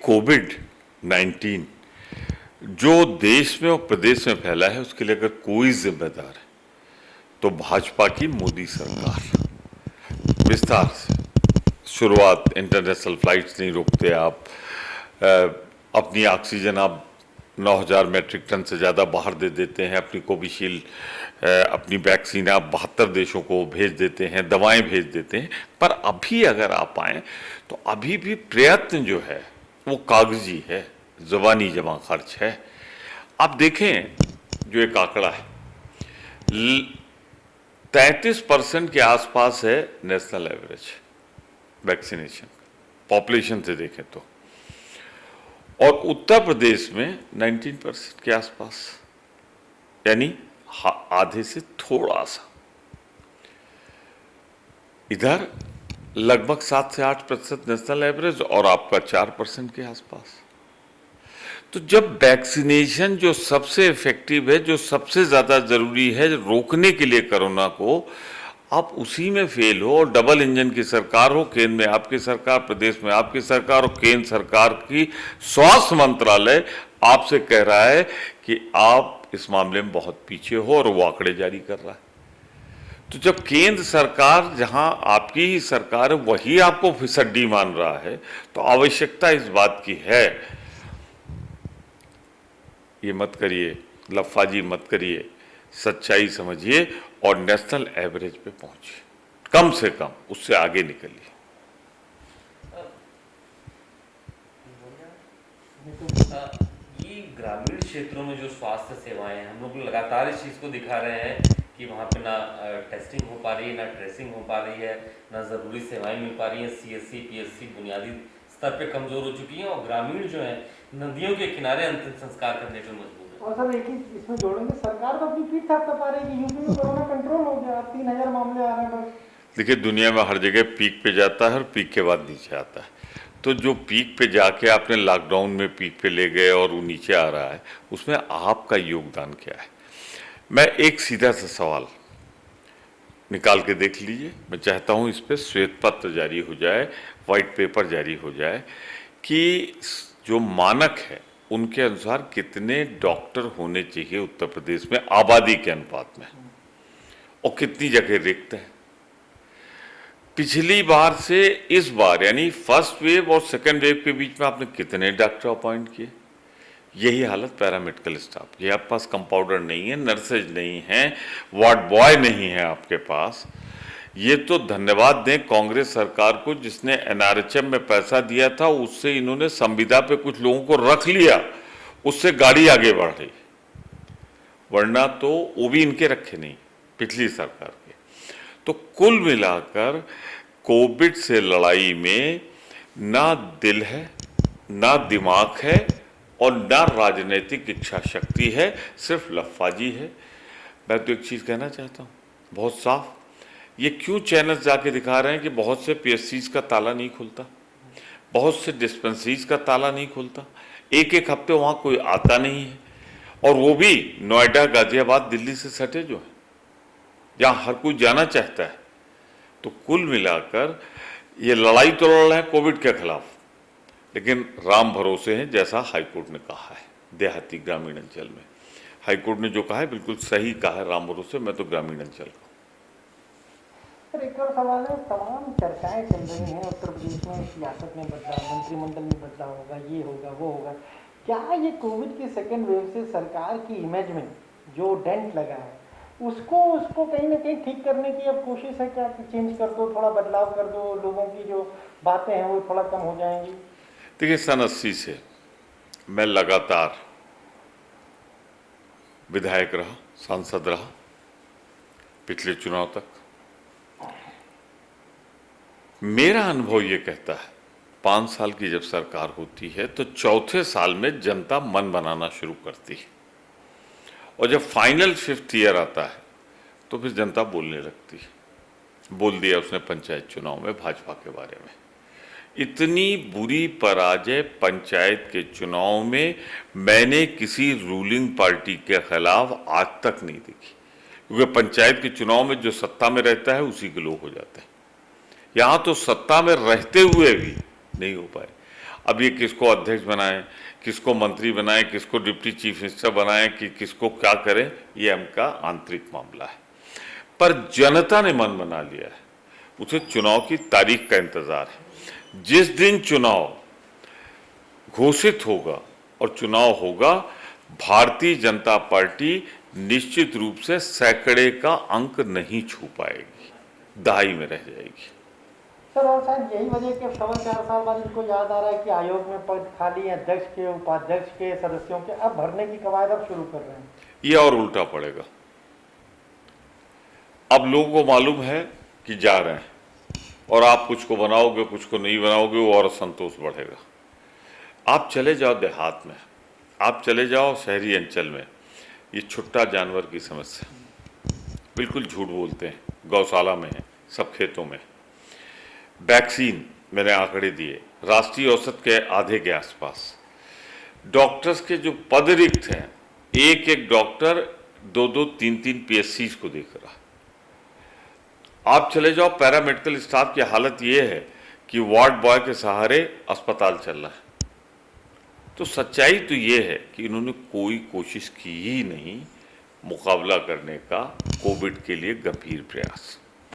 Covid 19 जो देश में और प्रदेश में फैला है उसके लिए अगर कोई जिम्मेदार है तो भाजपा की मोदी सरकार। विस्तार से शुरुआत, इंटरनेशनल फ्लाइट्स नहीं रोकते आप, अपनी ऑक्सीजन आप 9,000 मैट्रिक टन से ज़्यादा बाहर दे देते हैं, अपनी कोविशील्ड, अपनी वैक्सीन आप 72 देशों को भेज देते हैं, दवाएं भेज देते हैं। पर अभी अगर आप आए तो अभी भी प्रयत्न जो है वो कागजी है, ज़बानी जमा खर्च है। आप देखें जो एक आंकड़ा है, 33% के आसपास है नेशनल एवरेज वैक्सीनेशन, पॉपुलेशन से देखें तो, और उत्तर प्रदेश में 19% के आसपास, यानी आधे से थोड़ा सा। इधर लगभग 7 से 8% नेशनल एवरेज और आपका 4% के आसपास। तो जब वैक्सीनेशन जो सबसे इफेक्टिव है, जो सबसे ज़्यादा ज़रूरी है रोकने के लिए कोरोना को, आप उसी में फेल हो, और डबल इंजन की सरकार हो, केंद्र में आपकी सरकार, प्रदेश में आपकी सरकार, और केंद्र सरकार की स्वास्थ्य मंत्रालय आपसे कह रहा है कि आप इस मामले में बहुत पीछे हो, और वो आंकड़े जारी कर रहा है। तो जब केंद्र सरकार, जहां आपकी ही सरकार है, वही आपको फिसड्डी मान रहा है, तो आवश्यकता इस बात की है, ये मत करिए, लफाजी मत करिए, सच्चाई समझिए और नेशनल एवरेज पे पहुंचिए, कम से कम उससे आगे निकलिए। ये ग्रामीण क्षेत्रों में जो स्वास्थ्य सेवाएं हैं, हम लोग लगातार इस चीज़ को दिखा रहे हैं कि वहाँ पे ना टेस्टिंग हो पा रही है, ना ट्रेसिंग हो पा रही है, ना ज़रूरी सेवाएं मिल पा रही हैं। सीएससी पीएससी बुनियादी स्तर पे कमज़ोर हो चुकी हैं, और ग्रामीण जो है नदियों के किनारे अंतिम संस्कार करने पर मजबूर है। और सर एक ही इसमें जोड़ेंगे, सरकार तो अपनी पीठ थाप पा रही है कि यूपी में कोरोना कंट्रोल हो गया, 3,000 मामले आ रहे हैं बस। देखिए, दुनिया में हर जगह पीक पे जाता है और पीक के बाद नीचे आता है। तो जो पीक पे जाके आपने लॉकडाउन में पीक पे ले गए और वो नीचे आ रहा है, उसमें आपका योगदान क्या है? मैं एक सीधा सा सवाल निकाल के देख लीजिए। मैं चाहता हूँ इस पर श्वेत पत्र जारी हो जाए, वाइट पेपर जारी हो जाए कि जो मानक है उनके अनुसार कितने डॉक्टर होने चाहिए उत्तर प्रदेश में आबादी के अनुपात में, और कितनी जगह रिक्त है। पिछली बार से इस बार, यानी फर्स्ट वेव और सेकेंड वेव के बीच में आपने कितने डॉक्टर अपॉइंट किए? यही हालत पैरामेडिकल स्टाफ की। आपके पास कंपाउंडर नहीं है, नर्सेज नहीं है, वार्ड बॉय नहीं है आपके पास। ये तो धन्यवाद दें कांग्रेस सरकार को, जिसने एनआरएचएम में पैसा दिया था, उससे इन्होंने संविदा पे कुछ लोगों को रख लिया, उससे गाड़ी आगे बढ़ रही, वरना तो वो भी इनके रखे नहीं, पिछली सरकार के। तो कुल मिलाकर कोविड से लड़ाई में ना दिल है, ना दिमाग है, और ना राजनीतिक इच्छा शक्ति है, सिर्फ लफाजी है। मैं तो एक चीज़ कहना चाहता हूँ बहुत साफ, ये क्यों चैनल्स जाके दिखा रहे हैं कि बहुत से पीएससीज का ताला नहीं खुलता, बहुत से डिस्पेंसरीज का ताला नहीं खुलता, एक एक हफ्ते वहाँ कोई आता नहीं है, और वो भी नोएडा, गाजियाबाद, दिल्ली से सटे जो है, जहाँ हर कोई जाना चाहता है। तो कुल मिलाकर ये लड़ाई तो लड़ रहे हैं कोविड के खिलाफ, लेकिन राम भरोसे हैं, जैसा हाईकोर्ट ने कहा है। देहाती ग्रामीण अंचल में हाईकोर्ट ने जो कहा है बिल्कुल सही कहा है, राम भरोसे। मैं तो ग्रामीण अंचल का। सर एक और सवाल है, तमाम चर्चाएं चल रही हैं उत्तर प्रदेश में, सियासत में बदलाव, मंत्रिमंडल में बदलाव होगा, ये होगा वो होगा। क्या ये कोविड की सेकेंड वेव से सरकार की इमेज में जो डेंट लगा है उसको कहीं ना कहीं ठीक करने की अब कोशिश है क्या, कि चेंज कर दो, थोड़ा बदलाव कर दो, लोगों की जो बातें हैं वो थोड़ा कम हो जाएंगी? देखिए, सन 80 से मैं लगातार विधायक रहा, सांसद रहा, पिछले चुनाव तक। मेरा अनुभव ये कहता है 5 साल की जब सरकार होती है तो चौथे साल में जनता मन बनाना शुरू करती है, और जब फाइनल 5th ईयर आता है तो फिर जनता बोलने लगती है। बोल दिया उसने पंचायत चुनाव में भाजपा के बारे में। इतनी बुरी पराजय पंचायत के चुनाव में मैंने किसी रूलिंग पार्टी के खिलाफ आज तक नहीं देखी, क्योंकि पंचायत के चुनाव में जो सत्ता में रहता है उसी के लोग हो जाते हैं। यहाँ तो सत्ता में रहते हुए भी नहीं हो पाए। अब ये किसको अध्यक्ष बनाएं, किसको मंत्री बनाएं, किसको डिप्टी चीफ मिनिस्टर बनाएं, कि किसको क्या करें, ये उनका आंतरिक मामला है। पर जनता ने मन बना लिया है, उसे चुनाव की तारीख का इंतजार है। जिस दिन चुनाव घोषित होगा और चुनाव होगा, भारतीय जनता पार्टी निश्चित रूप से सैकड़े का अंक नहीं छू पाएगी, दहाई में रह जाएगी। सर, और शायद यही वजह कि 4.25 साल बाद इनको याद आ रहा है कि आयोग में पद खाली है, अध्यक्ष के, उपाध्यक्ष के, सदस्यों के, अब भरने की कवायद अब शुरू कर रहे हैं। ये और उल्टा पड़ेगा। अब लोगों को मालूम है कि जा रहे हैं, और आप कुछ को बनाओगे, कुछ को नहीं बनाओगे, वो और असंतोष बढ़ेगा। आप चले जाओ देहात में, आप चले जाओ शहरी अंचल में, ये छुट्टा जानवर की समस्या, बिल्कुल झूठ बोलते हैं, गौशाला में है, सब खेतों में। वैक्सीन मैंने आंकड़े दिए, राष्ट्रीय औसत के आधे के आसपास। डॉक्टर्स के जो पद रिक्त हैं, एक एक डॉक्टर 2-2, 3-3 PSCs को देख रहा। आप चले जाओ पैरामेडिकल स्टाफ की हालत ये है कि वार्ड बॉय के सहारे अस्पताल चल रहा है। तो सच्चाई तो ये है कि इन्होंने कोई कोशिश की ही नहीं मुकाबला करने का कोविड के लिए गंभीर प्रयास।